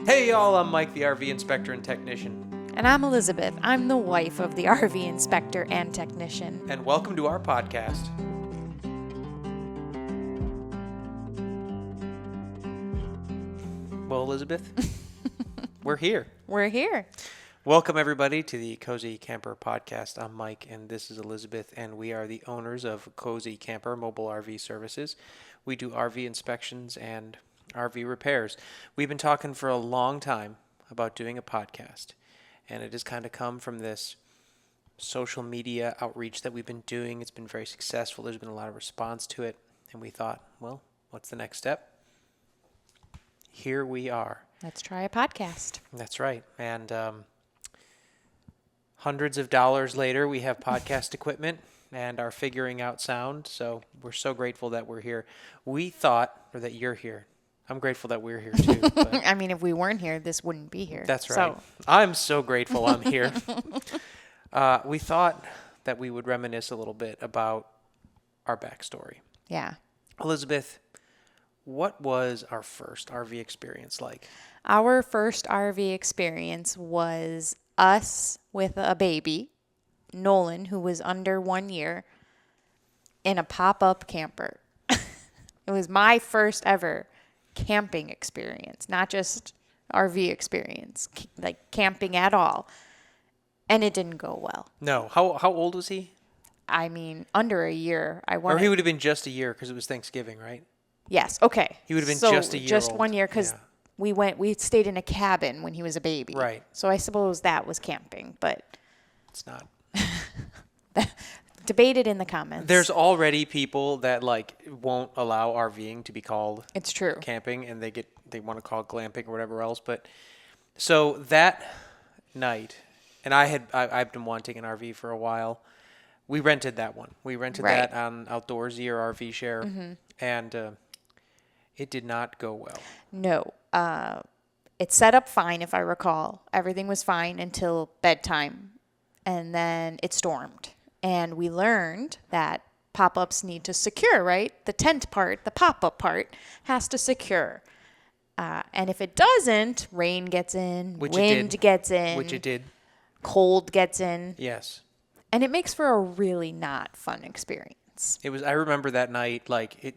Hey y'all, I'm Mike, the RV inspector and technician. And I'm Elizabeth. I'm the wife of the RV inspector and technician. And welcome to our podcast. Well, Elizabeth, we're here. We're here. Welcome everybody to the Cozy Camper podcast. I'm Mike and this is Elizabeth, and we are the owners of Cozy Camper Mobile RV Services. We do RV inspections and RV repairs. We've been talking for a long time about doing a podcast, and it has kind of come from this social media outreach that we've been doing. It's been very successful. There's been a lot of response to it, and we thought, well, what's the next step? Here we are. Let's try a podcast. That's right. And hundreds of dollars later, we have podcast equipment and are figuring out sound. So we're so grateful that we're here. We thought, or that you're here. I'm grateful that we're here too. But I mean, if we weren't here, this wouldn't be here. that's right. So. I'm so grateful I'm here. We thought that we would reminisce a little bit about our backstory. Yeah. Elizabeth, what was our first RV experience like? Our first RV experience was us with a baby, Nolan, who was under 1 year, in a pop-up camper. It was my first ever camping experience, not just RV experience, like camping at all. And it didn't go well. No. How old was he? I mean, under a year. Or he would have been just a year because it was Thanksgiving, right? Yes. Okay. He would have been just a year just old. 1 year because Yeah. we stayed in a cabin when he was a baby. Right. So I suppose that was camping, but It's not. debate it in the comments. There's already people that won't allow RVing to be called It's true. camping, and they want to call it glamping or whatever else. But so that night, and I've been wanting an RV for a while. We rented that one. We rented Right. that on Outdoorsy or RV Share, and it did not go well. No. It set up fine, if I recall. Everything was fine until bedtime. And then it stormed. And we learned that pop-ups need to secure, right? The tent part, the pop-up part, has to secure. And if it doesn't, rain gets in, Which it wind did. gets in, Which it did. cold gets in. Yes. And it makes for a really not fun experience. It was. I remember that night.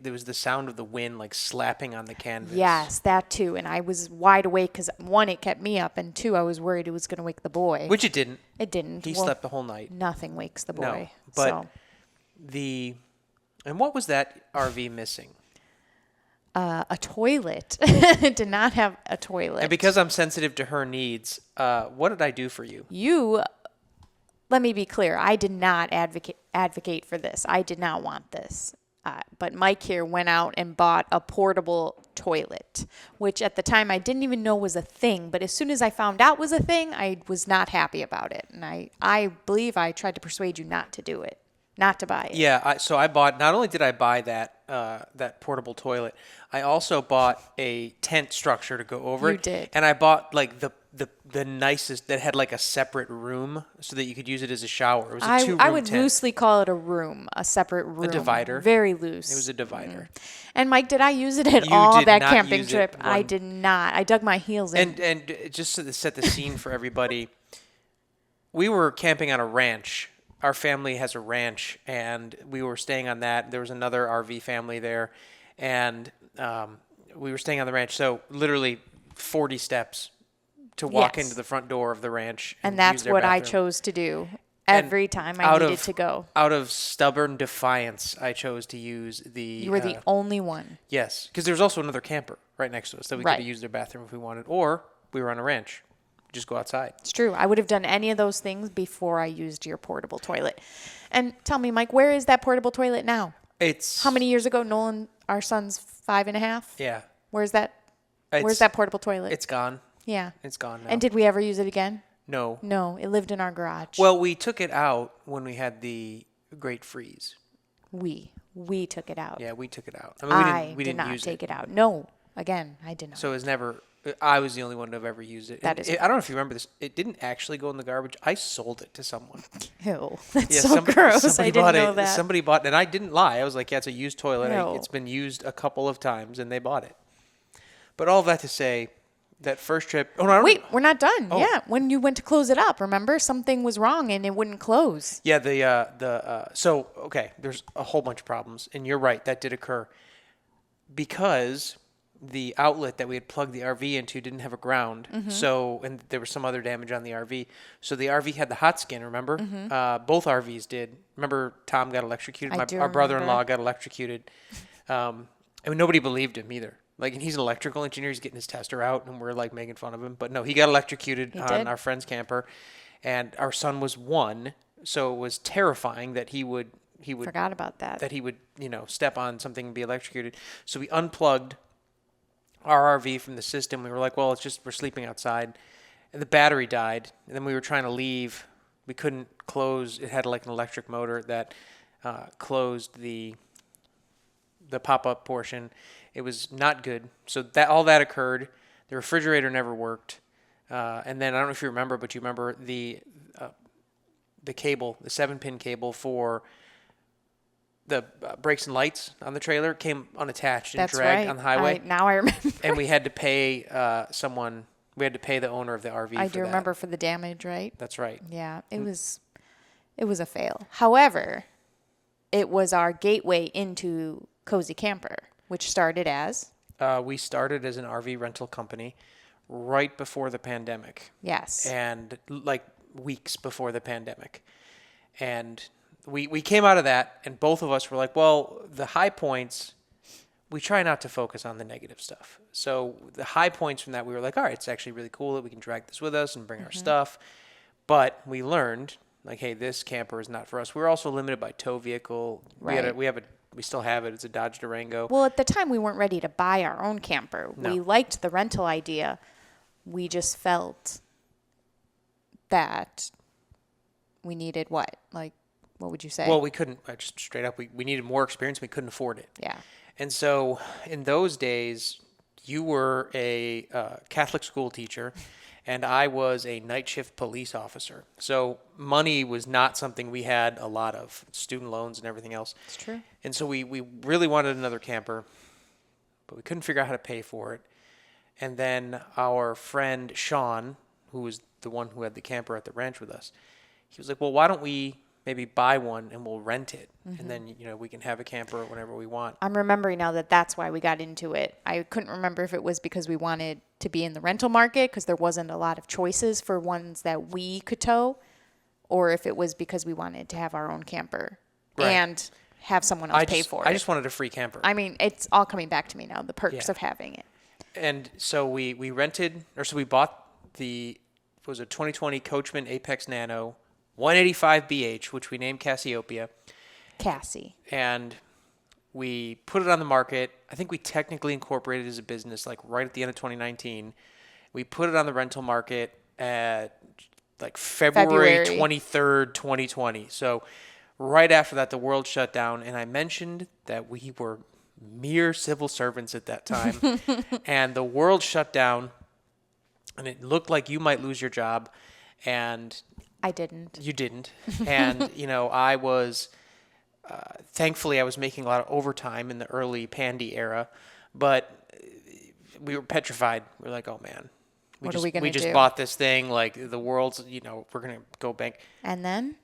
There was the sound of the wind slapping on the canvas. Yes, that too. And I was wide awake because, one, it kept me up, and two, I was worried it was going to wake the boy. Which it didn't. It didn't. He Well, slept the whole night. Nothing wakes the boy. No, but so. And what was that RV missing? A toilet. It did not have a toilet. And because I'm sensitive to her needs, what did I do for you? Let me be clear. I did not advocate for this. I did not want this. But Mike here went out and bought a portable toilet, which at the time I didn't even know was a thing. But as soon as I found out was a thing, I was not happy about it. And I believe I tried to persuade you not to do it, not to buy it. Yeah, so I bought. Not only did I buy that portable toilet, I also bought a tent structure to go over it. You did. And I bought the nicest that had a separate room so that you could use it as a shower. It was a 2-room I would tent. loosely call it a room, a separate room. A divider. Very loose. It was a divider. And Mike, did I use it at You all did that not camping use it trip? I one- did not. I dug my heels in. And just to set the scene for everybody, we were camping on a ranch. Our family has a ranch, and we were staying on that. There was another RV family there, and we were staying on the ranch. So literally 40 steps to walk Yes. into the front door of the ranch. And use that's their what I bathroom. chose to do every time I needed to go. Out of stubborn defiance, I chose to use the... You were the only one. Yes, because there was also another camper right next to us that we Right. could have used their bathroom if we wanted, or we were on a ranch. Just go outside. It's true. I would have done any of those things before I used your portable toilet. And tell me, Mike, where is that portable toilet now? It's... How many years ago? Nolan, our son's 5.5. Yeah. Where's that? Where's that portable toilet? It's gone. Yeah. It's gone now. And did we ever use it again? No. No, it lived in our garage. Well, we took it out when we had the Great Freeze. We took it out. Yeah, we took it out. I mean, we did didn't not use take it out. No, again, I did not. So it was never... I was the only one to have ever used it. That is I don't know if you remember this. It didn't actually go in the garbage. I sold it to someone. Ew, that's Yeah, so gross. I somebody didn't bought know it. that. Somebody bought it, and I didn't lie. I was like, yeah, it's a used toilet. No. It's been used a couple of times, and they bought it. But all of that to say, that first trip. Oh no! I don't, Wait, we're not done. Yeah, when you went to close it up, remember something was wrong and it wouldn't close. Yeah, so okay, there's a whole bunch of problems, and you're right, that did occur because the outlet that we had plugged the RV into didn't have a ground. So, and there was some other damage on the RV. So the RV had the hot skin. Remember, both RVs did. Remember, Tom got electrocuted. I do Our brother-in-law remember. got electrocuted. And nobody believed him either. Like, and he's an electrical engineer. He's getting his tester out, and we're like making fun of him. But no, he got electrocuted on did? our friend's camper, and our son was 1, so it was terrifying that he would Forgot about that. that he would step on something and be electrocuted. So we unplugged our RV from the system. We were like, well, it's just we're sleeping outside, and the battery died. And then we were trying to leave. We couldn't close. It had like an electric motor that closed the pop-up portion. It was not good. So that all that occurred. The refrigerator never worked. And then I don't know if you remember, but you remember the cable, the 7-pin cable for the brakes and lights on the trailer came unattached and That's dragged right. on the highway. Now I remember. And we had to pay someone. We had to pay the owner of the RV. I for do that. remember for the damage, right? That's right. Yeah, it was a fail. However, it was our gateway into Cozy Camper, which started as We started as an RV rental company right before the pandemic. yes. And like weeks before the pandemic. And we came out of that, and both of us were like, well, the high points, we try not to focus on the negative stuff. So the high points from that, we were like, all right, it's actually really cool that we can drag this with us and bring our stuff. But we learned, like, hey, this camper is not for us. We were also limited by tow vehicle. Right. We still have it. It's a Dodge Durango. Well, at the time, we weren't ready to buy our own camper. No. We liked the rental idea. We just felt that we needed what? Like, what would you say? Well, we couldn't, just straight up, we needed more experience. We couldn't afford it. yeah. And so in those days, you were a Catholic school teacher, and I was a night shift police officer. So money was not something we had a lot of, student loans and everything else. It's true. And so we really wanted another camper, but we couldn't figure out how to pay for it. And then our friend Sean, who was the one who had the camper at the ranch with us, he was like, well, why don't we maybe buy one and we'll rent it, and then we can have a camper whenever we want. I'm remembering now that that's why we got into it. I couldn't remember if it was because we wanted to be in the rental market because there wasn't a lot of choices for ones that we could tow, or if it was because we wanted to have our own camper Right. and have someone else pay for it. I just wanted a free camper. I mean, it's all coming back to me now, the perks Yeah. of having it. And so we bought it was a 2020 Coachman Apex Nano 185 BH, which we named Cassiopeia. Cassie. And we put it on the market. I think we technically incorporated it as a business like right at the end of 2019. We put it on the rental market at like February 23rd, 2020. So right after that, the world shut down. And I mentioned that we were mere civil servants at that time. And the world shut down. And it looked like you might lose your job. And I didn't. you didn't. And, I was, thankfully, I was making a lot of overtime in the early Pandy era, but we were petrified. We were like, oh man, What are we gonna we just do? bought this thing. Like the world's, we're going to go bank. And then?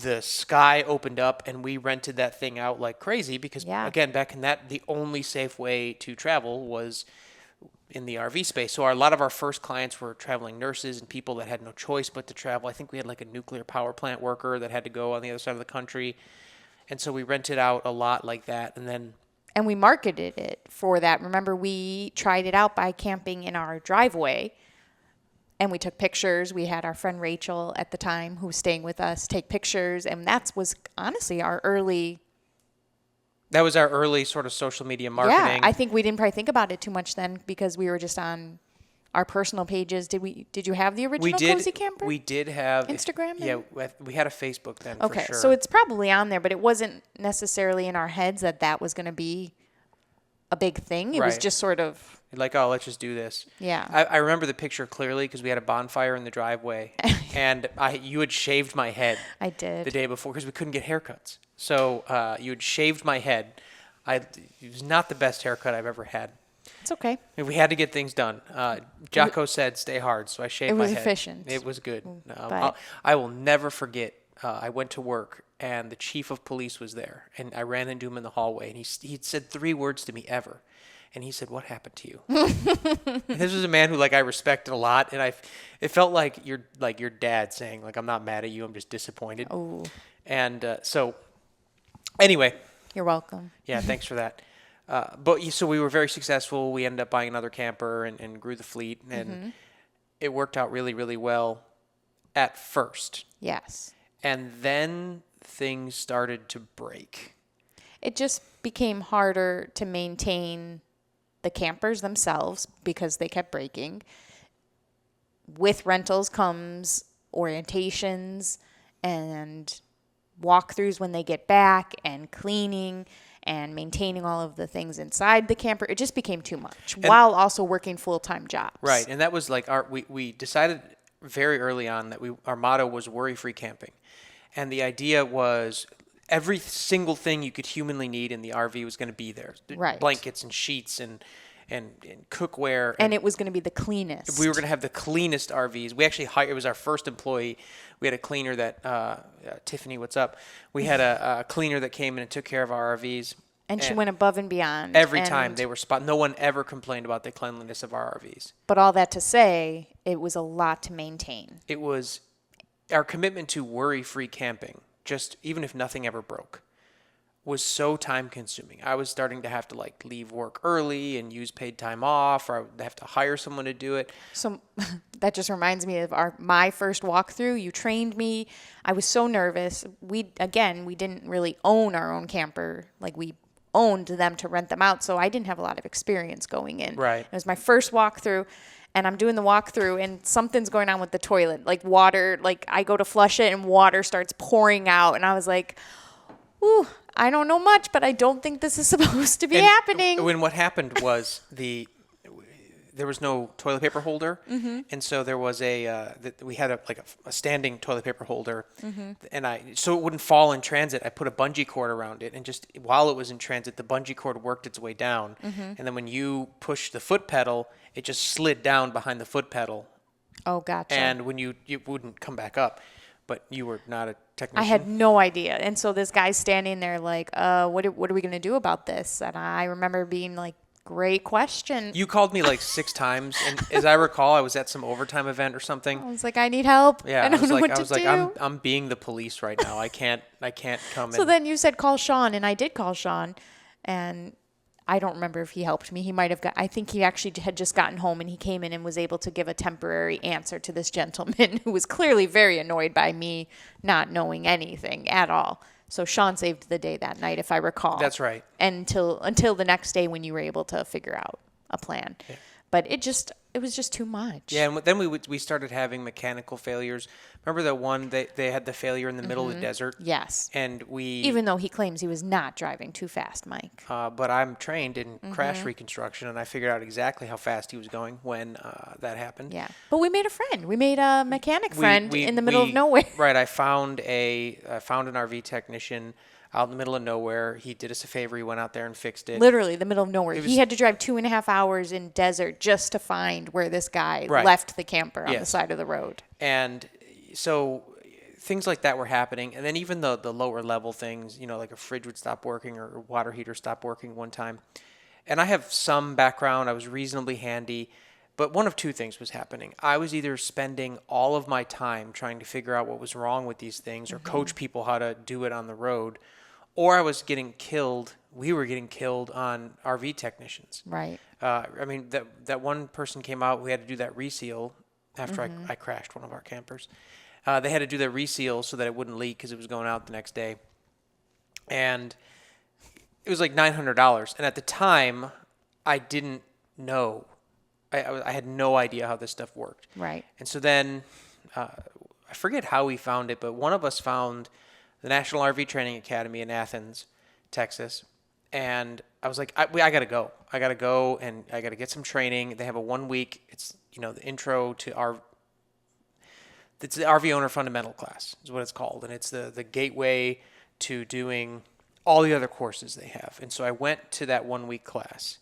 The sky opened up and we rented that thing out like crazy because, Yeah. again, back in that, the only safe way to travel was in the RV space. So a lot of our first clients were traveling nurses and people that had no choice but to travel. I think we had like a nuclear power plant worker that had to go on the other side of the country. And so we rented out a lot like that. And then And we marketed it for that. Remember, we tried it out by camping in our driveway and we took pictures. We had our friend Rachel at the time who was staying with us take pictures. And that was honestly our early. that was our early sort of social media marketing. Yeah, I think we didn't probably think about it too much then because we were just on our personal pages. Did you have the original Cozy Camper? We did have Instagram then? Yeah, we had a Facebook then. Okay, for sure. so it's probably on there, but it wasn't necessarily in our heads that was going to be a big thing. It was Right. just sort of, like, oh, let's just do this. yeah. I remember the picture clearly because we had a bonfire in the driveway, and you had shaved my head I did. the day before because we couldn't get haircuts. So you had shaved my head. It was not the best haircut I've ever had. It's okay. We had to get things done. Jocko said, "Stay hard," so I shaved It my was head. efficient. It was good. but- I will never forget. I went to work, and the chief of police was there, and I ran into him in the hallway, and he'd said 3 words to me ever, and he said, "What happened to you?" And this was a man who I respected a lot, and it felt like your dad saying I'm not mad at you, I'm just disappointed. Oh, And so anyway, you're welcome. yeah, thanks for that. So we were very successful. We ended up buying another camper and grew the fleet, and it worked out really, really well at first. Yes. And then things started to break. It just became harder to maintain the campers themselves because they kept breaking. With rentals comes orientations and walkthroughs when they get back, and cleaning and maintaining all of the things inside the camper. It just became too much while also working full-time jobs. Right. And that was we decided very early on that our motto was worry-free camping. And the idea was every single thing you could humanly need in the RV was going to be there. Right. Blankets and sheets and cookware. And it was going to be the cleanest. We were going to have the cleanest RVs. We actually hired, it was our first employee. We had a cleaner that, Tiffany, what's up? We had a cleaner that came in and took care of our RVs. And she went above and beyond. Every time they were no one ever complained about the cleanliness of our RVs. But all that to say, it was a lot to maintain. It was our commitment to worry-free camping, just even if nothing ever broke, was so time-consuming. I was starting to have to leave work early and use paid time off, or I would have to hire someone to do it. So that just reminds me of my first walkthrough. You trained me. I was so nervous. We didn't really own our own camper. We owned them to rent them out, so I didn't have a lot of experience going in. Right. It was my first walkthrough, and I'm doing the walkthrough, and something's going on with the toilet. Water, I go to flush it, and water starts pouring out, and I was like, ooh, I don't know much, but I don't think this is supposed to be happening. When what happened was there was no toilet paper holder, and so there was we had a standing toilet paper holder, and so it wouldn't fall in transit. I put a bungee cord around it, and just while it was in transit, the bungee cord worked its way down, and then when you push the foot pedal, it just slid down behind the foot pedal. Oh, gotcha. And when you wouldn't come back up, but you were not a technician. I had no idea. And so this guy's standing there what are we going to do about this? And I remember being great question. You called me 6 times, and as I recall, I was at some overtime event or something. I was like, I need help. Yeah, I don't know what to do. I'm being the police right now. I can't come in. So then you said call Sean, and I did call Sean, and I don't remember if he helped me. He might have I think he actually had just gotten home, and he came in and was able to give a temporary answer to this gentleman who was clearly very annoyed by me not knowing anything at all. So Sean saved the day that night, if I recall. That's right. Until the next day when you were able to figure out a plan. Yeah. But it was just too much. Yeah, and then we started having mechanical failures. Remember that one they had the failure in the middle of the desert? Yes. And even though he claims he was not driving too fast, Mike. But I'm trained in crash reconstruction, and I figured out exactly how fast he was going when that happened. Yeah. But we made a friend. We made a mechanic friend in the middle of nowhere. Right. I found an RV technician out in the middle of nowhere. He did us a favor. He went out there and fixed it. Literally the middle of nowhere. He had to drive 2.5 hours in desert just to find where this guy left the camper on the side of the road. And so things like that were happening. And then even the lower level things, a fridge would stop working or a water heater stopped working one time. And I have some background. I was reasonably handy. But one of two things was happening. I was either spending all of my time trying to figure out what was wrong with these things or coach people how to do it on the road, or I was getting killed. We were getting killed on RV technicians. Right. That one person came out. We had to do that reseal after I crashed one of our campers. They had to do that reseal so that it wouldn't leak because it was going out the next day. And it was $900. And at the time, I didn't know. I had no idea how this stuff worked. Right. And so then I forget how we found it, but one of us found the National RV Training Academy in Athens, Texas. And I was like, I got to go. I got to go and I got to get some training. They have a 1 week, it's, the intro to it's the RV owner fundamental class is what it's called. And it's the gateway to doing all the other courses they have. And so I went to that 1 week class.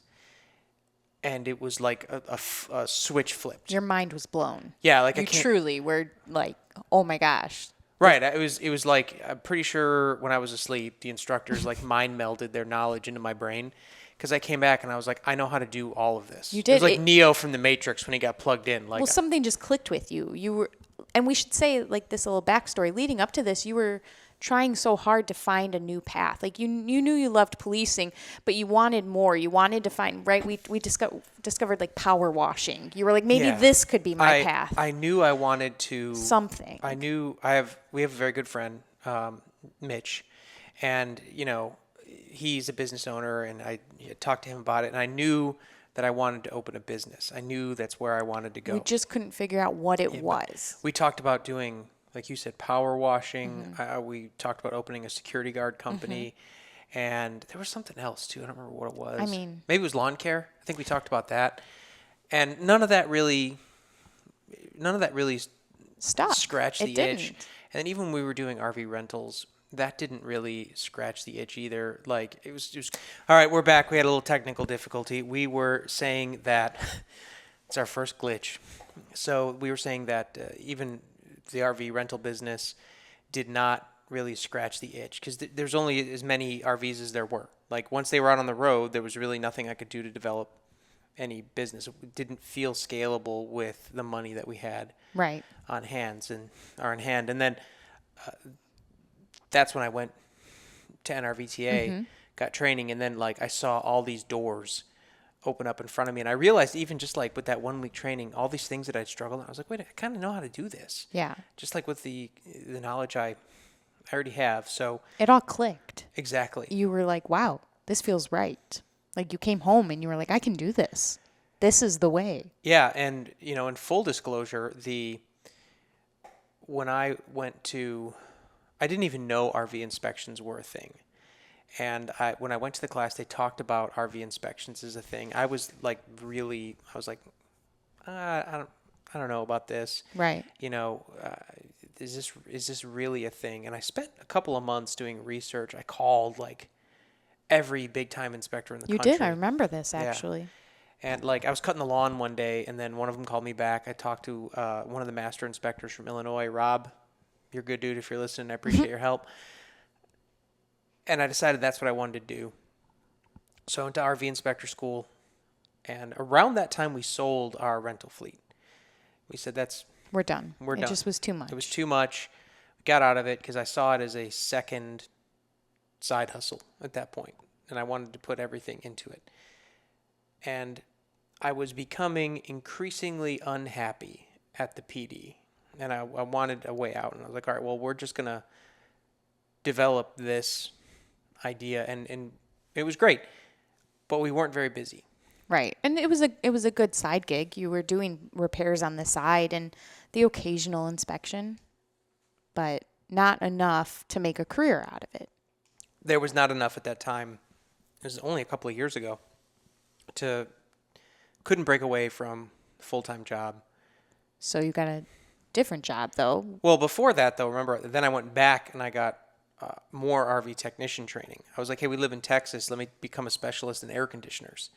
and it was like a switch flipped. Your mind was blown. Yeah, like I You can't. truly were like, oh my gosh. Right. It was like I'm pretty sure when I was asleep, the instructors like mind melded their knowledge into my brain, because I came back and I was like, I know how to do all of this. You It was did. like Neo from the Matrix when he got plugged in. Like Well, something just clicked with you. You were, and we should say like this little backstory leading up to this. You were trying so hard to find a new path. Like you knew you loved policing, but you wanted more. You wanted to find right. We discovered like power washing. You were like, maybe Yeah. this could be my path. I knew I wanted to Something. I knew we have a very good friend, Mitch, and he's a business owner, and I talked to him about it, and I knew that I wanted to open a business. I knew that's where I wanted to go. We just couldn't figure out what it was. We talked about doing, like you said, power washing. Mm-hmm. We talked about opening a security guard company, and there was something else too. I don't remember what it was. I mean- maybe it was lawn care. I think we talked about that, and none of that really Stop. scratch the It itch. didn't. And then even when we were doing RV rentals, that didn't really scratch the itch either. Like it was just, all right, we're back. We had a little technical difficulty. We were saying that it's our first glitch. So we were saying that even the RV rental business did not really scratch the itch, because there's only as many RVs as there were. Like once they were out on the road, there was really nothing I could do to develop any business. It didn't feel scalable with the money that we had Right. on hand. And then that's when I went to NRVTA, got training, and then like I saw all these doors open up in front of me, and I realized even just like with that 1 week training, all these things that I'd struggled, I was like, wait, I kind of know how to do this. Yeah. Just like with the knowledge I already have. So It all clicked. exactly. You were like, wow, this feels right. Like you came home and you were like, I can do this. This is the way. Yeah, and in full disclosure, when I didn't even know RV inspections were a thing. And when I went to the class, they talked about RV inspections as a thing. I was like, I don't know about this. Right. Is this really a thing? And I spent a couple of months doing research. I called like every big time inspector in the You country. did. I remember this actually. And like I was cutting the lawn one day, and then one of them called me back. I talked to one of the master inspectors from Illinois, Rob. You're a good dude if you're listening. I appreciate your help. And I decided that's what I wanted to do. So I went to RV inspector school, and around that time we sold our rental fleet. We said We're done. We're it done. just was too much. It was too much. We got out of it because I saw it as a second side hustle at that point, and I wanted to put everything into it. And I was becoming increasingly unhappy at the PD, and I wanted a way out. And I was like, all right, well, we're just going to develop this idea, and it was great, but we weren't very busy. Right. And it was a good side gig. You were doing repairs on the side and the occasional inspection, but not enough to make a career out of it. There was not enough at that time. It was only a couple of years ago. Couldn't break away from a full-time job. So you got a different job though. Well, before that though, remember, then I went back and I got more RV technician training. I was like, hey, we live in Texas. Let me become a specialist in air conditioners.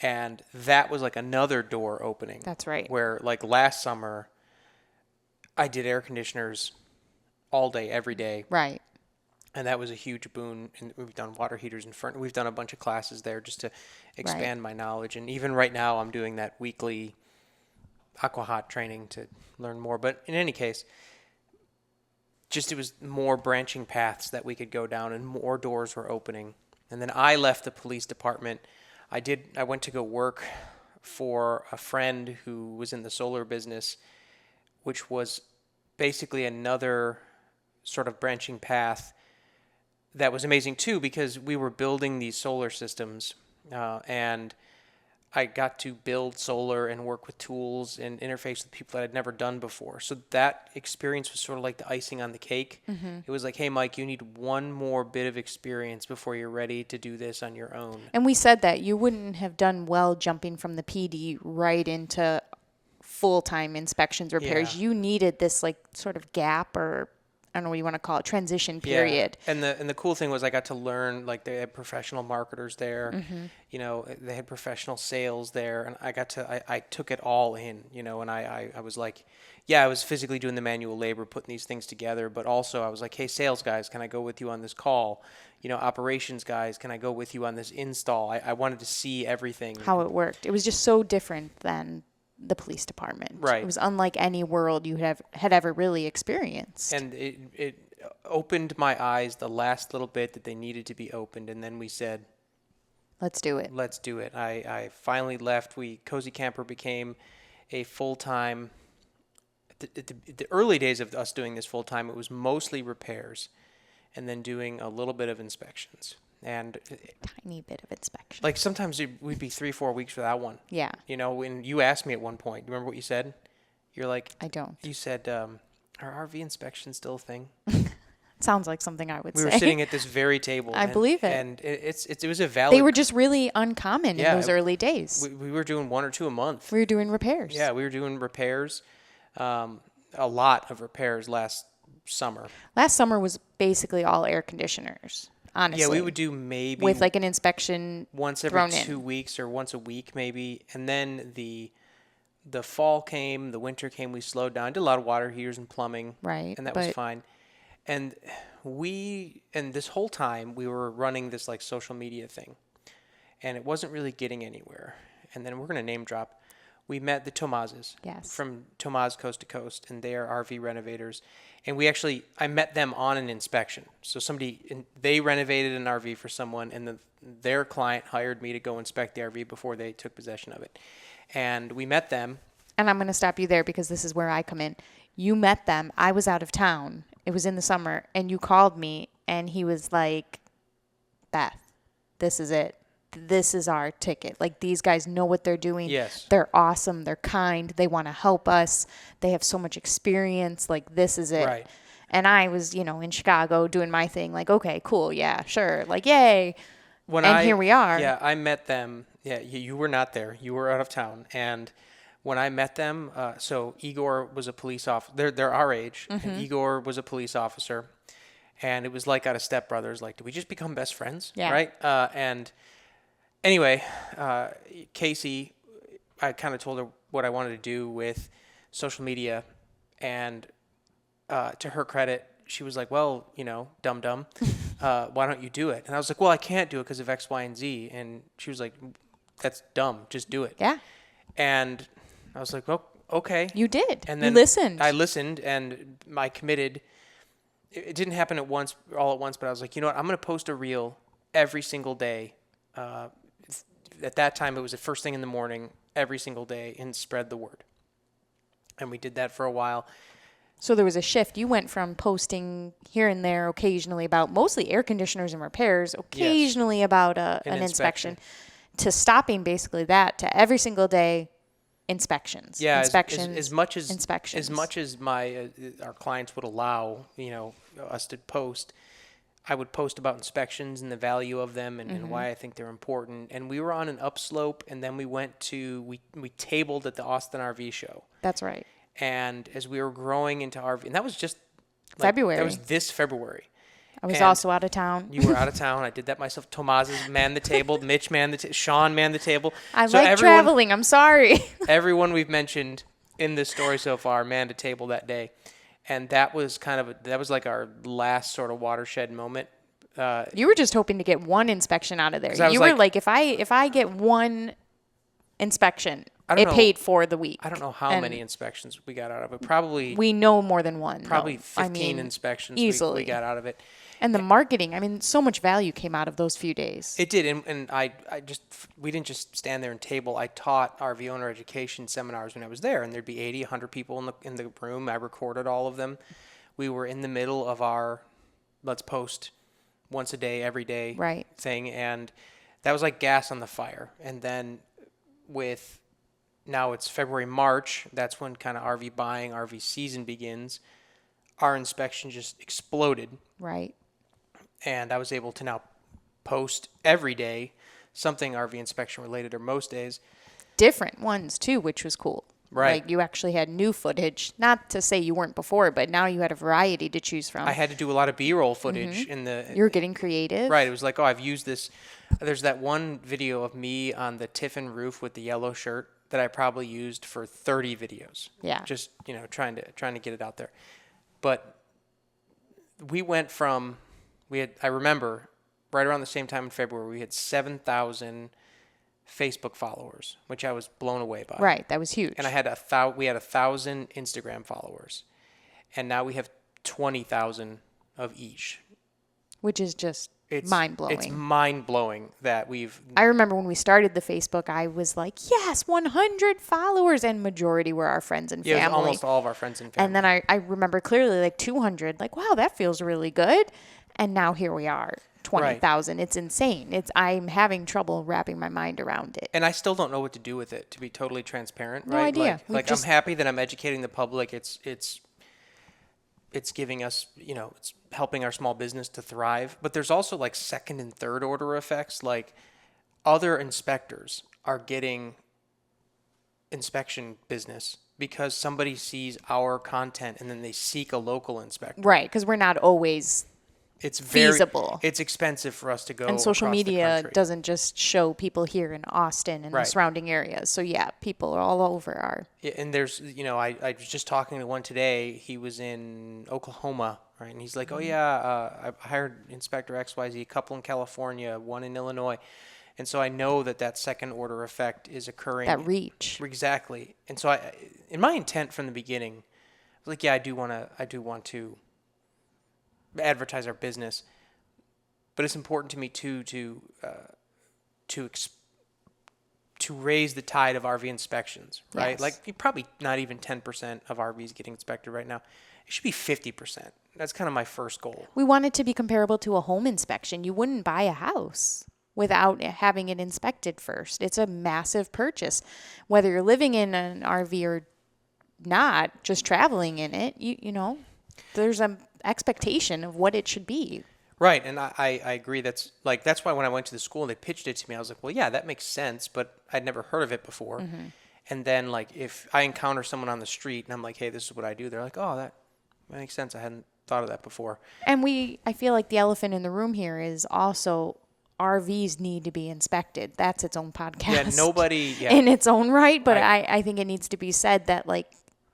And that was like another door opening. That's right. Where like last summer, I did air conditioners all day, every day. Right. And that was a huge boon. And we've done water heaters and furnace. We've done a bunch of classes there just to expand my knowledge. And even right now, I'm doing that weekly AquaHot training to learn more. But in any case, just it was more branching paths that we could go down, and more doors were opening. And then I left the police department. I went to go work for a friend who was in the solar business, which was basically another sort of branching path that was amazing too, because we were building these solar systems, and I got to build solar and work with tools and interface with people that I'd never done before. So that experience was sort of like the icing on the cake. Mm-hmm. It was like, hey, Mike, you need one more bit of experience before you're ready to do this on your own. And we said that you wouldn't have done well jumping from the PD right into full-time inspections, repairs. Yeah. You needed this like sort of gap, or don't know what you want to call it, transition period. Yeah. And the cool thing was I got to learn, like, they had professional marketers there. You know, they had professional sales there, and I took it all in, you know, and I was like, yeah, I was physically doing the manual labor, putting these things together, but also I was like, hey, sales guys, can I go with you on this call? You know, operations guys, can I go with you on this install? I wanted to see everything. How it worked. It was just so different than the police department. Right. It was unlike any world you had ever really experienced. And it opened my eyes the last little bit that they needed to be opened, and then we said, Let's do it. let's do it. I finally left. Cozy Camper became a full-time. The early days of us doing this full-time, it was mostly repairs and then doing a little bit of inspections. And Tiny bit of inspection. like sometimes we'd be 3-4 weeks without one. Yeah, You know, when you asked me at one point, you remember what you said? You're like, I don't. you said, are RV inspections still a thing? Sounds like something I would We say. were sitting at this very table. I believe it. And it was a valid. They were just really uncommon Yeah, in those early days. we were doing 1 or 2 a month. We were doing repairs. Yeah, we were doing repairs, a lot of repairs last summer. Last summer was basically all air conditioners, honestly. Yeah, we would do maybe with like an inspection once every thrown 2 in. weeks or once a week maybe. And then the fall came, the winter came, we slowed down, did a lot of water heaters and plumbing. Right, And that was but- fine. And this whole time we were running this like social media thing, and it wasn't really getting anywhere. And then we're going to name drop. We met the Tomazes. Yes. From Tomaz Coast to Coast, and they are RV renovators. And I met them on an inspection. So they renovated an RV for someone, and their client hired me to go inspect the RV before they took possession of it. And we met them. And I'm going to stop you there because this is where I come in. You met them. I was out of town. It was in the summer. And you called me and he was like, Beth, this is it. This is our ticket. Like, these guys know what they're doing. Yes. They're awesome. They're kind. They want to help us. They have so much experience. Like, this is it. Right. And I was, in Chicago doing my thing. Like, okay, cool. Yeah, sure. Like, yay. Here we are. Yeah, I met them. Yeah, you were not there. You were out of town. And when I met them, so Igor was a police officer. They're our age. Mm-hmm. And Igor was a police officer. And it was like out of Step Brothers. Like, did we just become best friends? Yeah. Right? And anyway, Casey, I kind of told her what I wanted to do with social media. And to her credit, she was like, well, dum-dum, why don't you do it? And I was like, well, I can't do it because of X, Y, and Z. And she was like, that's dumb. Just do it. Yeah. And I was like, well, okay. You did. And You then listened. I listened, and I committed. It didn't happen all at once, but I was like, you know what? I'm going to post a reel every single day. At that time, it was the first thing in the morning, every single day, and spread the word. And we did that for a while. So there was a shift. You went from posting here and there occasionally about mostly air conditioners and repairs, occasionally about an inspection, to stopping basically that to every single day inspections. Yeah, inspections. as much as inspections. as much as our clients would allow, us to post, I would post about inspections and the value of them and why I think they're important. And we were on an upslope, and then we we tabled at the Austin RV show. That's right. And as we were growing into RV, and that was just February. That was this February. I was And also out of town. You were out of town. I did that myself. Tomaz's manned the table. Mitch manned the table. Sean manned the table. I like traveling. I'm sorry. Everyone we've mentioned in this story so far manned a table that day. And that was that was like our last sort of watershed moment. You were just hoping to get one inspection out of there. I was You were like, like, if I get one inspection, I don't it know. paid for the week. I don't know how And many inspections we got out of it. Probably We know more than one. probably though. 15 inspections easily. we got out of it. And the marketing, I mean, so much value came out of those few days. It did, and we didn't just stand there and table. I taught RV owner education seminars when I was there, and there'd be 80, 100 people in the room. I recorded all of them. We were in the middle of our let's post once a day, every day Right. thing, and that was like gas on the fire. And then now it's February, March. That's when kind of RV buying, RV season begins. Our inspection just exploded. Right. And I was able to now post every day something RV inspection related, or most days. Different ones too, which was cool. Right. Like you actually had new footage. Not to say you weren't before, but now you had a variety to choose from. I had to do a lot of B-roll footage in the. You're getting creative. Right. It was like, oh, I've used this. There's that one video of me on the Tiffin roof with the yellow shirt that I probably used for 30 videos. Yeah. Just, trying to get it out there. But we went from, I remember right around the same time in February, we had 7,000 Facebook followers, which I was blown away by. Right. That was huge. And we had 1,000 Instagram followers. And now we have 20,000 of each. Which is just mind-blowing. It's mind-blowing that we've... I remember when we started the Facebook, I was like, yes, 100 followers. And majority were our friends and family. Yeah, it was almost all of our friends and family. And then I remember clearly like 200, like, wow, that feels really good. And now here we are, 20,000. Right. It's insane. I'm having trouble wrapping my mind around it. And I still don't know what to do with it, to be totally transparent. No right? idea. Like I'm happy that I'm educating the public. It's giving us, it's helping our small business to thrive. But there's also like second and third order effects. Like other inspectors are getting inspection business because somebody sees our content and then they seek a local inspector. Right, because we're not always feasible. It's expensive for us to go. And social media doesn't just show people here in Austin and the surrounding areas. So yeah, people all over are. Yeah, and there's, I was just talking to one today. He was in Oklahoma, right? And he's like, oh yeah, I hired Inspector XYZ, a couple in California, one in Illinois. And so I know that second order effect is occurring. That reach. Exactly. And so in my intent from the beginning, I was like, yeah, I do want to advertise our business, but it's important to me too to raise the tide of RV inspections, right? Yes. Like probably not even 10% of RVs getting inspected right now. It should be 50%. That's kind of my first goal. We want it to be comparable to a home inspection. You wouldn't buy a house without having it inspected first. It's a massive purchase. Whether you're living in an RV or not, just traveling in it, you know, there's an expectation of what it should be. Right, and I agree. That's why when I went to the school and they pitched it to me, I was like, well, yeah, that makes sense, but I'd never heard of it before. Mm-hmm. And then like if I encounter someone on the street and I'm like, hey, this is what I do, they're like, oh, that makes sense. I hadn't thought of that before. And I feel like the elephant in the room here is also RVs need to be inspected. That's its own podcast. Yeah. In its own right, but I think it needs to be said that like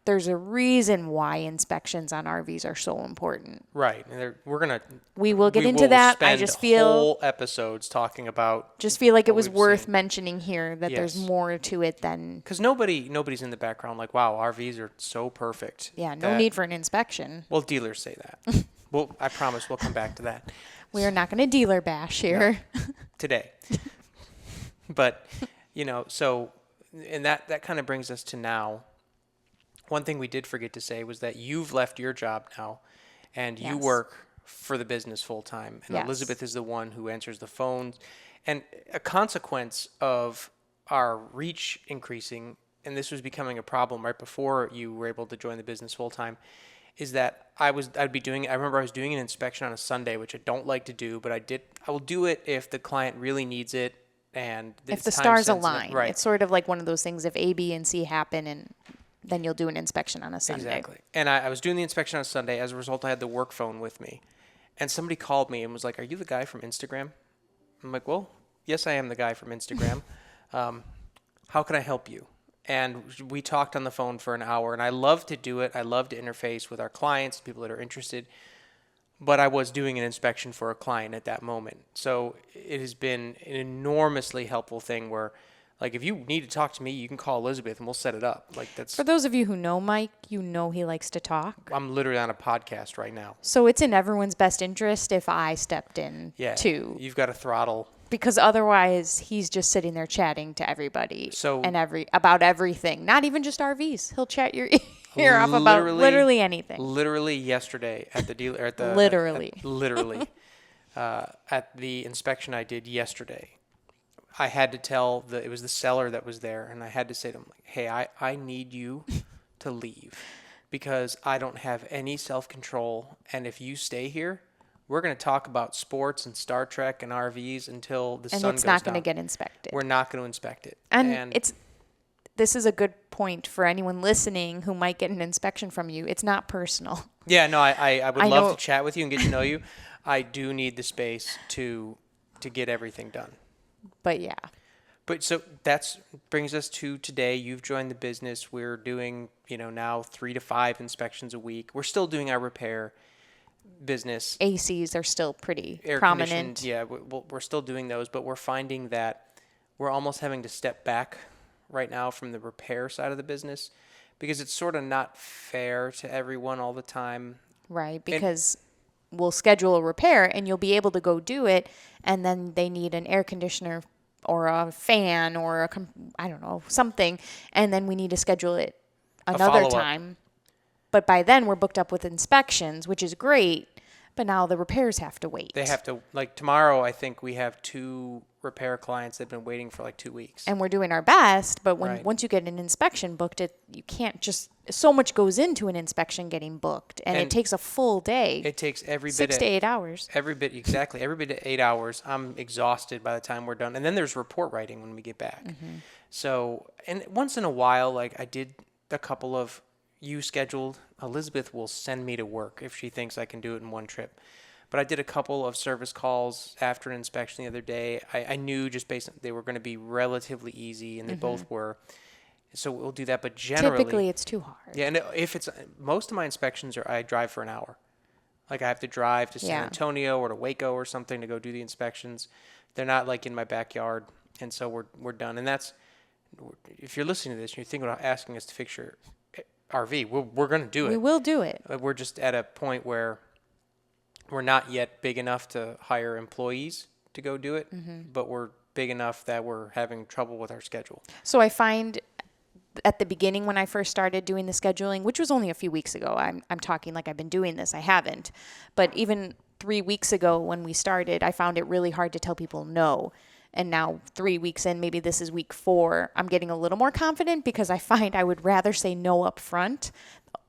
there's a reason why inspections on RVs are so important. Right. And we will get into that. I just feel whole episodes talking about. Just feel like it was worth mentioning here that there's more to it than. Because nobody's in the background like, wow, RVs are so perfect. Yeah. No need for an inspection. Well, dealers say that. I promise we'll come back to that. We are not going to dealer bash here. No, today. But, so, and that kind of brings us to now. One thing we did forget to say was that you've left your job now and you work for the business full time. And Elizabeth is the one who answers the phones. And a consequence of our reach increasing, and this was becoming a problem right before you were able to join the business full time, is that I remember I was doing an inspection on a Sunday, which I don't like to do, but I will do it if the client really needs it and if the stars align. Right. It's sort of like one of those things, if A, B, and C happen, and then you'll do an inspection on a Sunday. Exactly. And I was doing the inspection on a Sunday. As a result, I had the work phone with me. And somebody called me and was like, are you the guy from Instagram? I'm like, well, yes, I am the guy from Instagram. How can I help you? And we talked on the phone for an hour, and I love to do it. I love to interface with our clients, people that are interested. But I was doing an inspection for a client at that moment. So it has been an enormously helpful thing where, like, if you need to talk to me, you can call Elizabeth and we'll set it up. Like that's. For those of you who know Mike, he likes to talk. I'm literally on a podcast right now. So it's in everyone's best interest if I stepped in too. You've got to throttle. Because otherwise, he's just sitting there chatting to everybody about everything. Not even just RVs. He'll chat your ear off about literally anything. Literally yesterday at the dealer at the literally at the inspection I did yesterday. I had to tell it was the seller that was there, and I had to say to him, like, hey, I need you to leave because I don't have any self-control, and if you stay here, we're going to talk about sports and Star Trek and RVs until the sun goes down. And it's not going to get inspected. We're not going to inspect it. And this is a good point for anyone listening who might get an inspection from you. It's not personal. Yeah, no, I would I love know- to chat with you and get to know you. I do need the space to get everything done. But yeah. But so that's brings us to today. You've joined the business. We're doing, now 3 to 5 inspections a week. We're still doing our repair business. ACs are still pretty Air prominent. conditioned, yeah, we're still doing those, but we're finding that we're almost having to step back right now from the repair side of the business because it's sort of not fair to everyone all the time. Right, because we'll schedule a repair and you'll be able to go do it, and then they need an air conditioner or a fan or I don't know, something, and then we need to schedule it another follow-up. time. But by then we're booked up with inspections, which is great, but now the repairs have to wait. They have to, like tomorrow, I think we have 2 repair clients that have been waiting for like 2 weeks. And we're doing our best, but Right. once you get an inspection booked, you can't just, so much goes into an inspection getting booked, and And it takes a full day, It takes every 6 bit to of 8 hours. every bit of 8 hours. I'm exhausted by the time we're done, and then there's report writing when we get back. So, and once in a while, like I did a couple of you scheduled. Elizabeth will send me to work if she thinks I can do it in one trip. But I did a couple of service calls after an inspection the other day. I knew just based on they were going to be relatively easy, and they both were. So we'll do that. But generally, Typically, it's too hard. yeah, and if it's most of my inspections are I drive for an hour. Like I have to drive to San Yeah. Antonio or to Waco or something to go do the inspections. They're not like in my backyard, and so we're done. And that's if you're listening to this and you're thinking about asking us to fix your RV, we're going to do We it. will do it. We're just at a point where we're not yet big enough to hire employees to go do it, but we're big enough that we're having trouble with our schedule. So I find at the beginning when I first started doing the scheduling, which was only a few weeks ago, I'm talking like I've been doing this. I haven't. But even 3 weeks ago when we started, I found it really hard to tell people no. And now 3 weeks in, maybe this is week 4, I'm getting a little more confident because I find I would rather say no up front.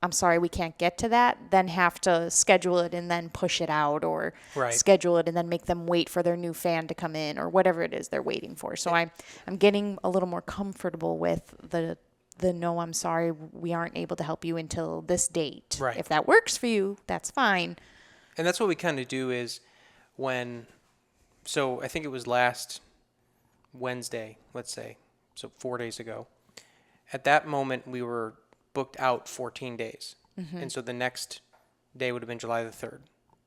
I'm sorry, we can't get to that, than have to schedule it and then push it out, or Right. schedule it and then make them wait for their new fan to come in, or whatever it is they're waiting for. So I'm getting a little more comfortable with the no, I'm sorry, we aren't able to help you until this date. Right. If that works for you, that's fine. And that's what we kind of do is so I think it was last Wednesday, let's say, so 4 days ago. At that moment, we were booked out 14 days. And so the next day would have been July the 3rd.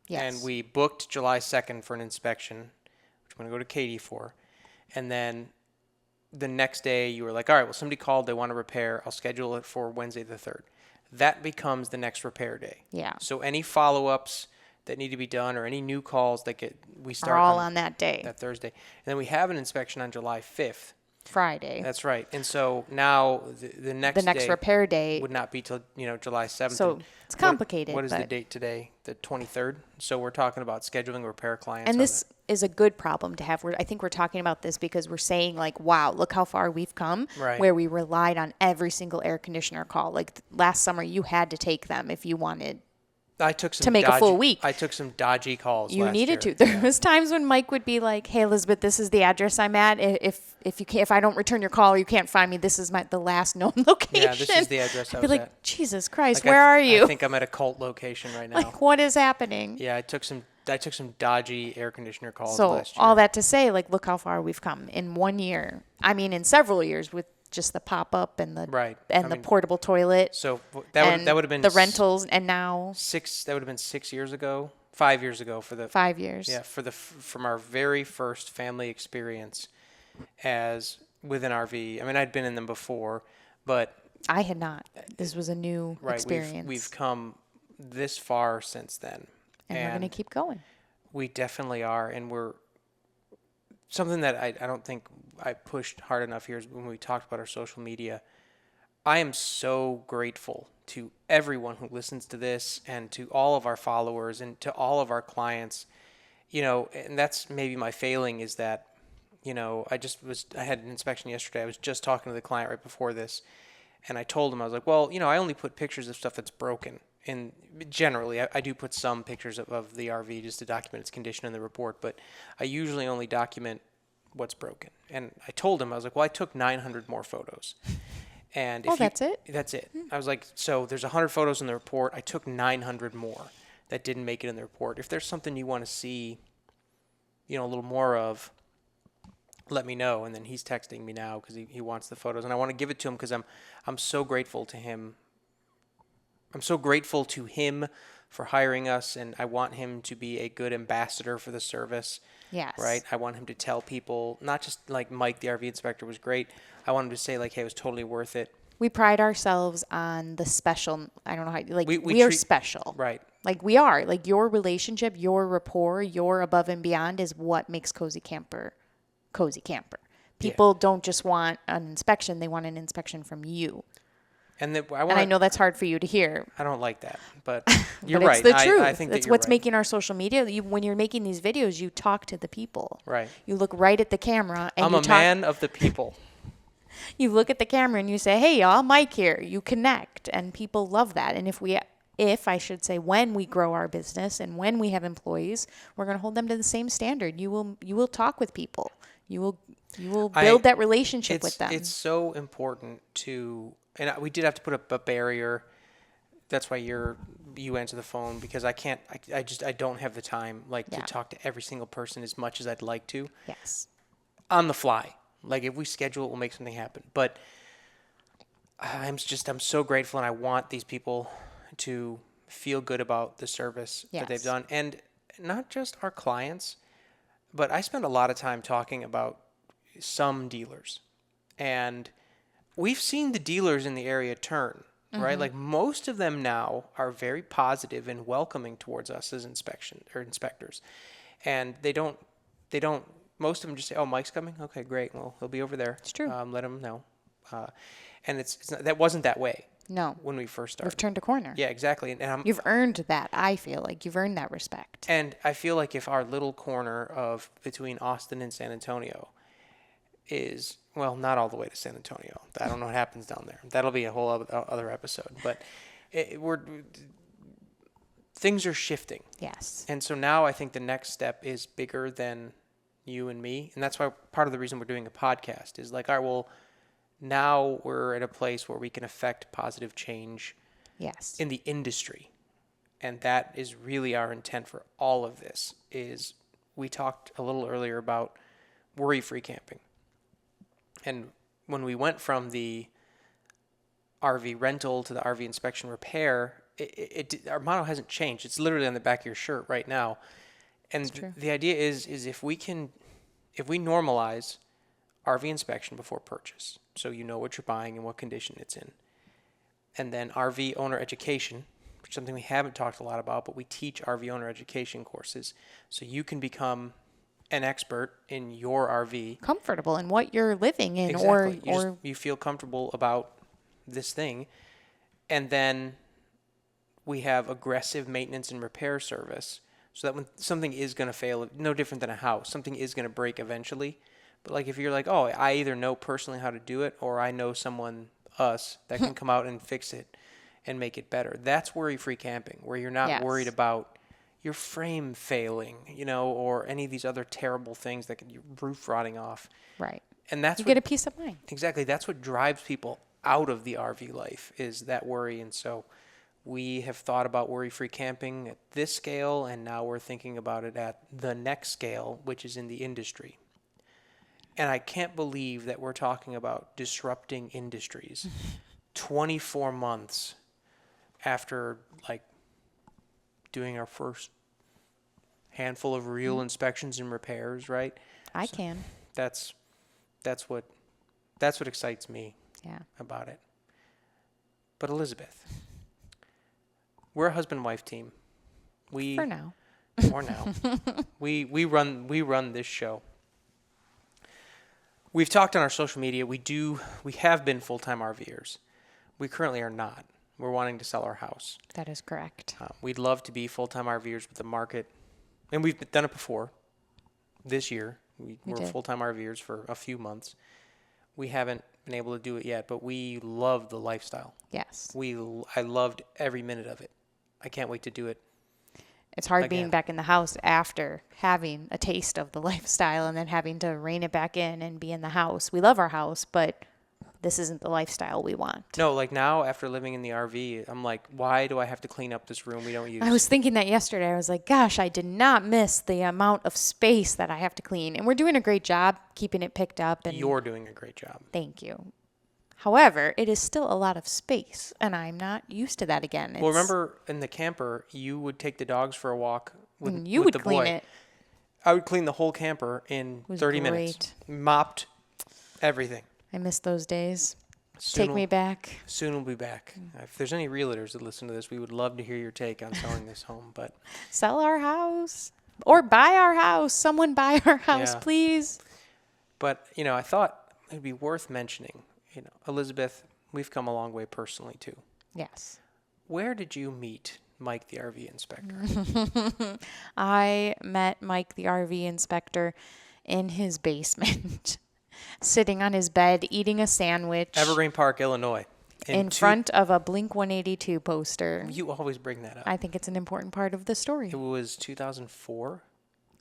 Yes. And we booked July 2nd for an inspection, which I'm going to go to Katie for. And then the next day, you were like, all right, well, somebody called, they want to repair. I'll schedule it for Wednesday the 3rd. That becomes the next repair day. Yeah. So any follow-ups that need to be done or any new calls that we Are start all on that day, that Thursday. And then we have an inspection on July 5th. Friday. That's right. And so now the next The next day repair day. would not be till, July 7th. So And it's complicated. What is the but- date today? The 23rd. So we're talking about scheduling repair clients. And on this is a good problem to have. I think we're talking about this because we're saying like, wow, look how far we've come. Right. Where we relied on every single air conditioner call. Like last summer, you had to take them if you wanted. I took some to make a full week. I took some dodgy calls. You last needed year. to. There was times when Mike would be like, "Hey, Elizabeth, this is the address I'm at. If I don't return your call, or you can't find me. This is the last known location." Yeah, this is the address I I'd be was like, at. Jesus Christ, Like, where are I you? think I'm at a cult location right now. Like, what is happening? Yeah, I took some dodgy air conditioner calls So last year. all that to say, like, look how far we've come in 1 year. I mean, in several years with just the pop up and the Right. and I the mean, portable toilet. So and that would have been the rentals, and now 6 years ago, 5 years ago for the 5 years. Yeah, from our very first family experience as with an RV. I mean, I'd been in them before, but I had not. This was a new right, experience, we've come this far since then, and we're gonna keep going. we definitely are, and we're something that I don't think I pushed hard enough here is when we talked about our social media. I am so grateful to everyone who listens to this and to all of our followers and to all of our clients. And that's maybe my failing is that, I had an inspection yesterday. I was just talking to the client right before this, and I told him, I was like, well, I only put pictures of stuff that's broken. And generally, I do put some pictures of the RV just to document its condition in the report, but I usually only document what's broken. And I told him, I was like, well, I took 900 more photos. And Oh, if you, that's it? that's it. I was like, so there's 100 photos in the report. I took 900 more that didn't make it in the report. If there's something you want to see, a little more of, let me know. And then he's texting me now because he wants the photos, and I want to give it to him because I'm so grateful to him. I'm so grateful to him for hiring us, and I want him to be a good ambassador for the service. Yes. Right? I want him to tell people, not just like Mike, the RV inspector, was great. I want him to say like, hey, it was totally worth it. We pride ourselves on the special. I don't know how, like, We we are treat- special. Right. Like, we are. Like, your relationship, your rapport, your above and beyond is what makes Cozy Camper Cozy Camper. People don't just want an inspection, they want an inspection from you. And And I know that's hard for you to hear. I don't like that, but you're But right. it's the truth. I think that's that what's you're right. making our social media. When you're making these videos, you talk to the people. Right. You look right at the camera and I'm you a talk. man of the people. You look at the camera and you say, "Hey, y'all, Mike here." You connect, and people love that. And when we grow our business and when we have employees, we're going to hold them to the same standard. You will talk with people. You will build that relationship with them. It's so important to, and we did have to put up a barrier. That's why you answer the phone, because I can't. I don't have the time to talk to every single person as much as I'd like to. Yes. On the fly. Like, if we schedule it, we'll make something happen. But I'm so grateful, and I want these people to feel good about the service that they've Yes. done. And not just our clients, but I spend a lot of time talking about some dealers. And we've seen the dealers in the area turn, right? Like, most of them now are very positive and welcoming towards us as inspectors. And they don't, most of them just say, "Oh, Mike's coming? Okay, great. Well, he'll be over there." It's true. Let him know. And it's not, that wasn't that way No. when we first started. We've turned a corner. Yeah, exactly. And You've earned that. I feel like you've earned that respect. And I feel like if our little corner of between Austin and San Antonio is, well, not all the way to San Antonio. I don't know what happens down there. That'll be a whole other episode. But things are shifting. Yes. And so now I think the next step is bigger than you and me. And that's why part of the reason we're doing a podcast is like, all right, well, now we're at a place where we can affect positive change Yes. in the industry. And that is really our intent for all of this. Is we talked a little earlier about worry-free camping. And when we went from the RV rental to the RV inspection repair, our motto hasn't changed. It's literally on the back of your shirt right now. And the idea is if we normalize RV inspection before purchase, so you know what you're buying and what condition it's in, and then RV owner education, which is something we haven't talked a lot about, but we teach RV owner education courses, so you can become an expert in your RV. Comfortable in what you're living in, Exactly. or You feel comfortable about this thing, and then we have aggressive maintenance and repair service, so that when something is going to fail, no different than a house, something is going to break eventually. But like if you're like, oh, I either know personally how to do it, or I know us that can come out and fix it and make it better. That's worry-free camping, where you're not worried about your frame failing, or any of these other terrible things that your roof rotting off. right. And that's You get a peace of mind. Exactly. That's what drives people out of the RV life, is that worry. And so we have thought about worry-free camping at this scale, and now we're thinking about it at the next scale, which is in the industry. And I can't believe that we're talking about disrupting industries 24 months after doing our first handful of real inspections and repairs, right? I can. That's what excites me about it. But Elizabeth, we're a husband-wife team. For now. For now. we run this show. We've talked on our social media. We have been full-time RVers. We currently are not. We're wanting to sell our house. That is correct. We'd love to be full-time RVers with the market, and we've done it before. This year, we were did. full-time RVers for a few months. We haven't been able to do it yet, but we love the lifestyle. Yes. I loved every minute of it. I can't wait to do it. It's hard Again. being back in the house after having a taste of the lifestyle and then having to rein it back in and be in the house. We love our house, but this isn't the lifestyle we want. No, like now after living in the RV, I'm like, why do I have to clean up this room we don't use? I was thinking that yesterday. I was like, gosh, I did not miss the amount of space that I have to clean. And we're doing a great job keeping it picked up. And You're doing a great job. thank you. However, it is still a lot of space, and I'm not used to that again. Well, remember in the camper, you would take the dogs for a walk with, And you with would the clean boy. it. I would clean the whole camper in was 30 minutes. great. Mopped everything. I miss those days. Soon Take we'll- me back. Soon we'll be back. If there's any realtors that listen to this, we would love to hear your take on selling this home. But Sell our house or buy our house. Someone buy our house, Yeah. please. I thought it'd be worth mentioning. Elizabeth, we've come a long way personally too. Yes. Where did you meet Mike, the RV inspector? I met Mike, the RV inspector, in his basement, sitting on his bed, eating a sandwich Evergreen Park, Illinois. in front of a Blink 182 poster. You always bring that up. I think it's an important part of the story. It was 2004.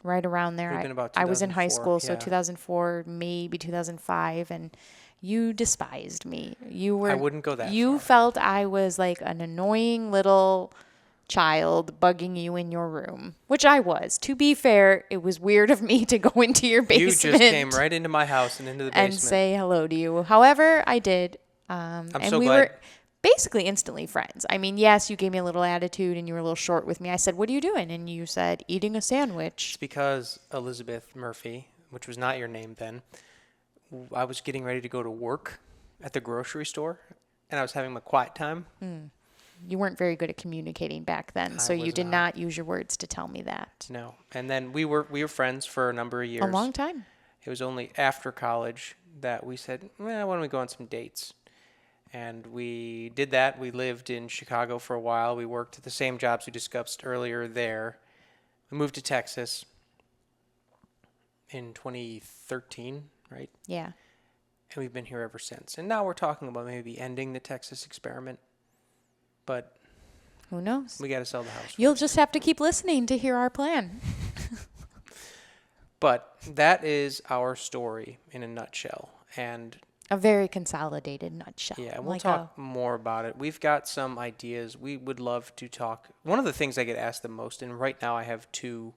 Right around there. Would've been about I was in high 2004, school, so yeah. 2004, maybe 2005, and you despised me. You were. I wouldn't go that You far. felt I was like an annoying little child bugging you in your room, which I was. To be fair, it was weird of me to go into your You basement. just came right into my house and into the basement. and say hello to you. However, I did. I'm and so we glad. were basically instantly friends. I mean, yes, you gave me a little attitude and you were a little short with me. I said, "What are you doing?" And you said, "Eating a sandwich." It's because Elizabeth Murphy, which was not your name then, I was getting ready to go to work at the grocery store, and I was having my quiet time. You weren't very good at communicating back then, so you was did not. not use your words to tell me that. No, and then we were friends for a number of years. A long time. It was only after college that we said, well, why don't we go on some dates? And we did that. We lived in Chicago for a while. We worked at the same jobs we discussed earlier there. We moved to Texas in 2013, right? Yeah. And we've been here ever since. And now we're talking about maybe ending the Texas experiment. But Who knows? we got to sell the house. You'll just have to keep listening to hear our plan. But that is our story in a nutshell. And A very consolidated nutshell. yeah, we'll Like talk more about it. We've got some ideas. We would love to talk. One of the things I get asked the most, and right now we have two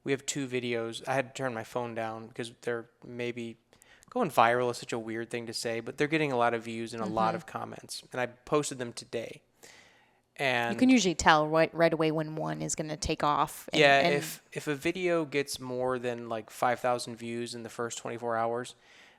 videos. I had to turn my phone down because they're maybe going viral is such a weird thing to say, but they're getting a lot of views and a lot of comments. And I posted them today. And You can usually tell right away when one is going to take off. And, yeah, and if a video gets more than like 5,000 views in the first 24 hours,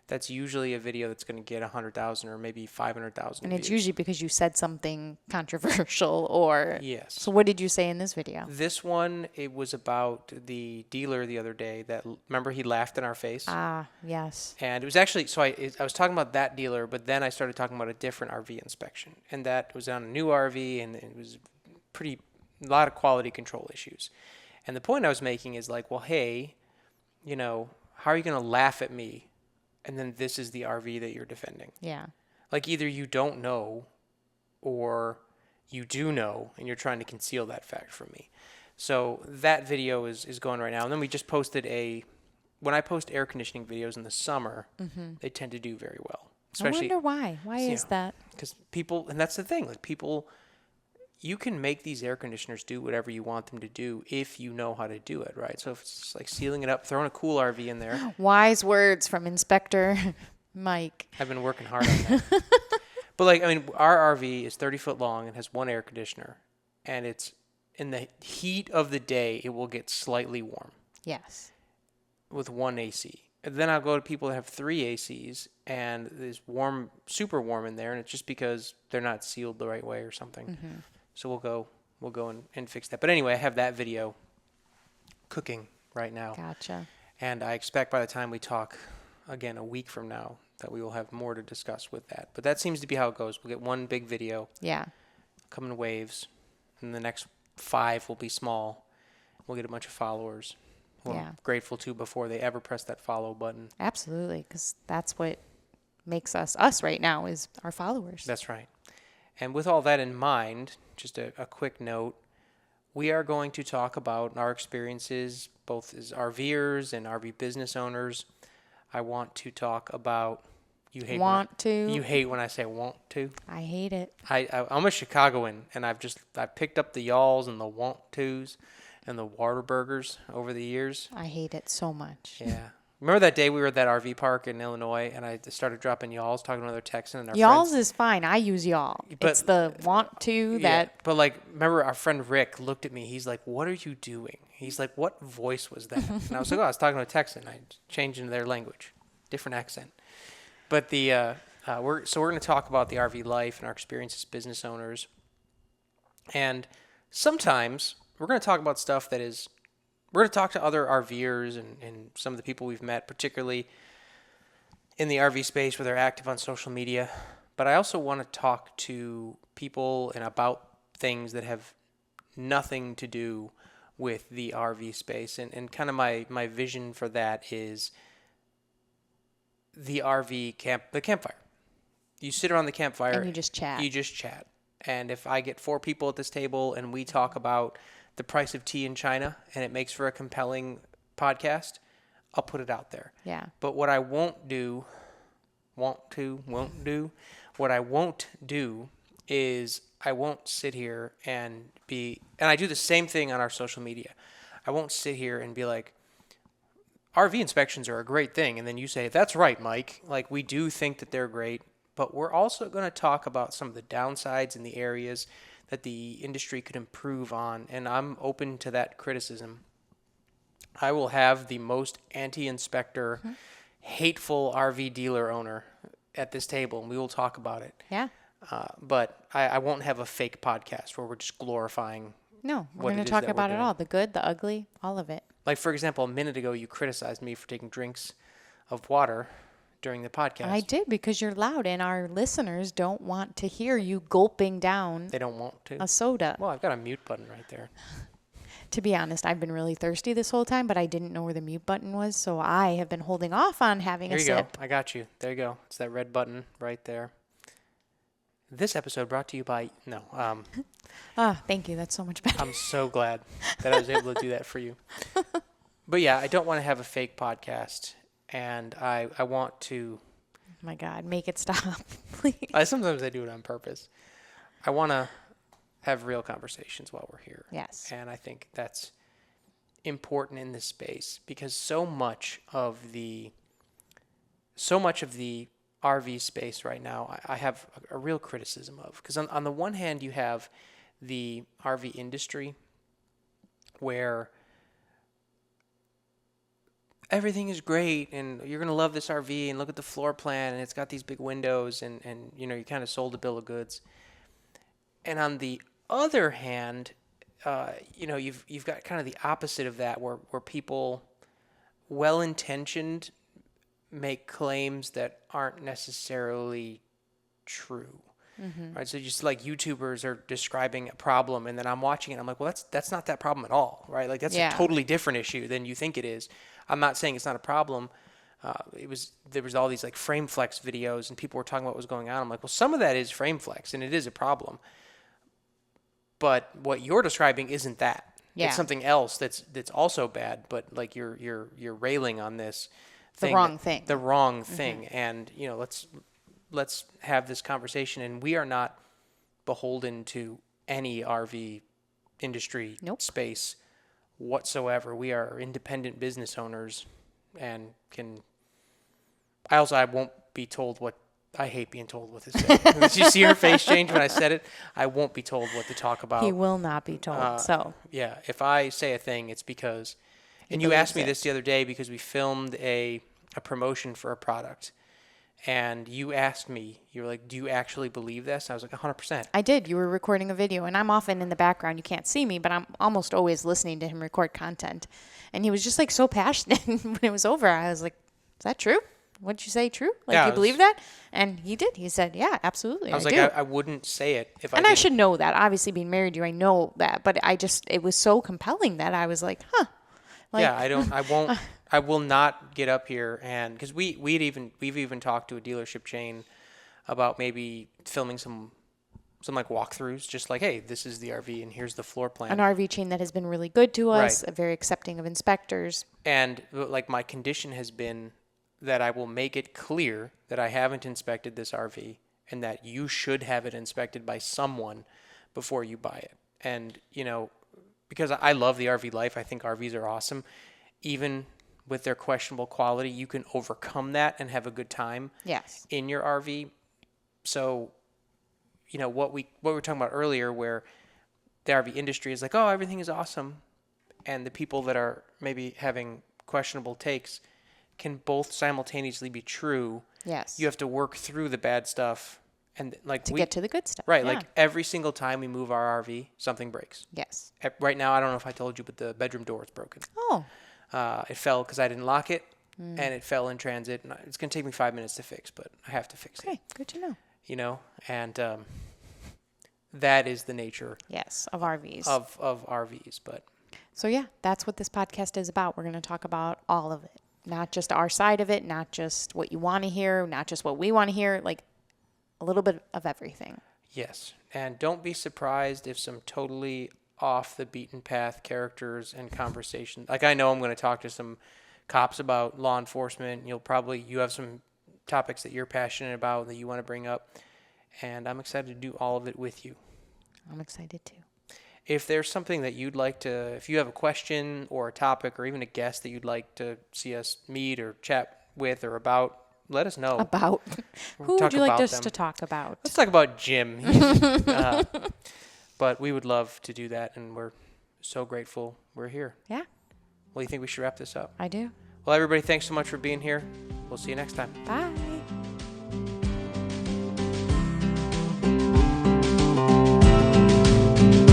that's usually a video that's going to get 100,000 or maybe 500,000 and it's views. usually because you said something controversial or. Yes. So what did you say in this video? This one, it was about the dealer the other day that, remember, he laughed in our face? Ah, yes. And it was actually, so I was talking about that dealer, but then I started talking about a different RV inspection. And that was on a new RV, and it was a lot of quality control issues. And the point I was making is like, well, hey, how are you going to laugh at me? And then this is the RV that you're defending. Yeah. Like either you don't know or you do know and you're trying to conceal that fact from me. So that video is going right now. And then we just posted when I post air conditioning videos in the summer, they tend to do very well. I wonder why. Why is that? Because people, and that's the thing, like people, you can make these air conditioners do whatever you want them to do if you know how to do it, right? So if it's just like sealing it up, throwing a cool RV in there. Wise words from Inspector Mike. I've been working hard on that. But our RV is 30 foot long and has one air conditioner. And it's in the heat of the day, it will get slightly warm Yes. with one AC. And then I'll go to people that have three ACs and there's warm, super warm in there. And it's just because they're not sealed the right way or something. So we'll go and fix that. But anyway, I have that video cooking right now. Gotcha. And I expect by the time we talk again a week from now that we will have more to discuss with that. But that seems to be how it goes. We'll get one big video, Yeah. come in waves, and the next 5 will be small. We'll get a bunch of followers who Yeah. I'm grateful to before they ever press that follow button. Absolutely. Because that's what makes us right now is our followers. That's right. And with all that in mind, just a quick note, we are going to talk about our experiences both as RVers and RV business owners. I want to talk about You hate Want to. You hate when I say want to. I hate it. I'm a Chicagoan, and I picked up the y'alls and the want tos and the Whataburgers over the years. I hate it so much. Yeah. Remember that day we were at that RV park in Illinois, and I started dropping y'alls, talking to another Texan and our Y'all's friends. is fine. I use y'all. But- It's the want to that. Yeah, but like, remember our friend Rick looked at me. He's like, "What are you doing?" He's like, "What voice was that?" And I was like, "Oh, I was talking to a Texan. I changed into their language, different accent." But we're going to talk about the RV life and our experience as business owners, and sometimes we're going to talk about stuff that is. We're going to talk to other RVers and some of the people we've met, particularly in the RV space where they're active on social media. But I also want to talk to people and about things that have nothing to do with the RV space. And kind of my vision for that is the campfire. You sit around the campfire. And you just chat. You just chat. And if I get 4 people at this table and we talk about the price of tea in China and it makes for a compelling podcast, I'll put it out there. Yeah. But what I won't do is I won't sit here and I do the same thing on our social media. I won't sit here and be like, RV inspections are a great thing. And then you say, that's right, Mike. Like, we do think that they're great, but we're also going to talk about some of the downsides in the areas that the industry could improve on. And I'm open to that criticism. I will have the most anti-inspector, hateful RV dealer owner at this table, and we will talk about it. Yeah. But I won't have a fake podcast where we're just glorifying. No, we're what going it to is talk that we're about it doing. all. The good, the ugly, all of it. Like, for example, a minute ago, you criticized me for taking drinks of water during the podcast. I did because you're loud and our listeners don't want to hear you gulping down They don't want to. a soda. Well, I've got a mute button right there. To be honest, I've been really thirsty this whole time, but I didn't know where the mute button was, so I have been holding off on having Here a you sip. go. I got you. There you go. It's that red button right there. This episode brought to you by Thank you. That's so much better. I'm so glad that I was able to do that for you. But yeah, I don't want to have a fake podcast, and I want to. Oh my God, make it stop, please. Sometimes I do it on purpose. I want to have real conversations while we're here. Yes. And I think that's important in this space because so much of the RV space right now, I have a real criticism of. Because on the one hand, you have the RV industry where everything is great and you're going to love this RV and look at the floor plan and it's got these big windows and you know, you kind of sold a bill of goods. And on the other hand, you know, you've got kind of the opposite of that where people, well-intentioned, make claims that aren't necessarily true. Mm-hmm. Right? So just like YouTubers are describing a problem and then I'm watching it, I'm like, well, that's not that problem at all, right? Like that's a totally different issue than you think it is. I'm not saying it's not a problem. There was all these like frame flex videos and people were talking about what was going on. I'm like, well, some of that is frame flex and it is a problem. But what you're describing isn't that. Yeah. It's something else that's also bad, but like you're railing on this thing. The wrong thing. And, you know, let's have this conversation, and we are not beholden to any RV industry space whatsoever. We are independent business owners and I won't be told what. I hate being told what to say. Did you see her face change when I said it? I won't be told what to talk about. He will not be told. Yeah, if I say a thing, it's because. And you asked me this the other day because we filmed a promotion for a product, and you asked me, you were like, "Do you actually believe this?" And I was like, 100%. I did. You were recording a video, and I'm often in the background. You can't see me, but I'm almost always listening to him record content. And he was just like so passionate. When it was over, I was like, "Is that true? What'd you say? True? Like, Yeah, you believe that?" And he did. He said, "Yeah, absolutely. I was I like, do." I wouldn't say it if And I I didn't. should know that. Obviously, being married to you, I know that. But it was so compelling that I was like, huh. Like, Yeah, I will not get up here and because we've even talked to a dealership chain about maybe filming some like walkthroughs, just like, hey, this is the RV and here's the floor plan. an RV chain that has been really good to us, Right. very accepting of inspectors. And like my condition has been that I will make it clear that I haven't inspected this RV and that you should have it inspected by someone before you buy it. And, because I love the RV life, I think RVs are awesome. Even with their questionable quality, you can overcome that and have a good time Yes. in your RV. So, what we were talking about earlier, where the RV industry is like, oh, everything is awesome, and the people that are maybe having questionable takes can both simultaneously be true. Yes. You have to work through the bad stuff and to get to the good stuff. right. Yeah. Like every single time we move our RV, something breaks. Yes. Right now, I don't know if I told you, but the bedroom door is broken. Oh. It fell because I didn't lock it, and it fell in transit. And it's going to take me 5 minutes to fix, but I have to fix Okay. Good to know. And that is the nature Yes. Of RVs. of RVs. But So yeah, that's what this podcast is about. We're going to talk about all of it. Not just our side of it, not just what you want to hear, not just what we want to hear, like a little bit of everything. yes, and don't be surprised if some totally off the beaten path characters and conversation. Like I know I'm going to talk to some cops about law enforcement. You have some topics that you're passionate about that you want to bring up, and I'm excited to do all of it with you. I'm excited too. If there's something that you'd like to, if you have a question or a topic or even a guest that you'd like to see us meet or chat with or about, let us know. About who talk would you like about us them. to talk about? Let's talk about Jim. But we would love to do that, and we're so grateful we're here. Yeah, Well, you think we should wrap this up? I do. Well, everybody, thanks so much for being here. We'll see you next time. Bye.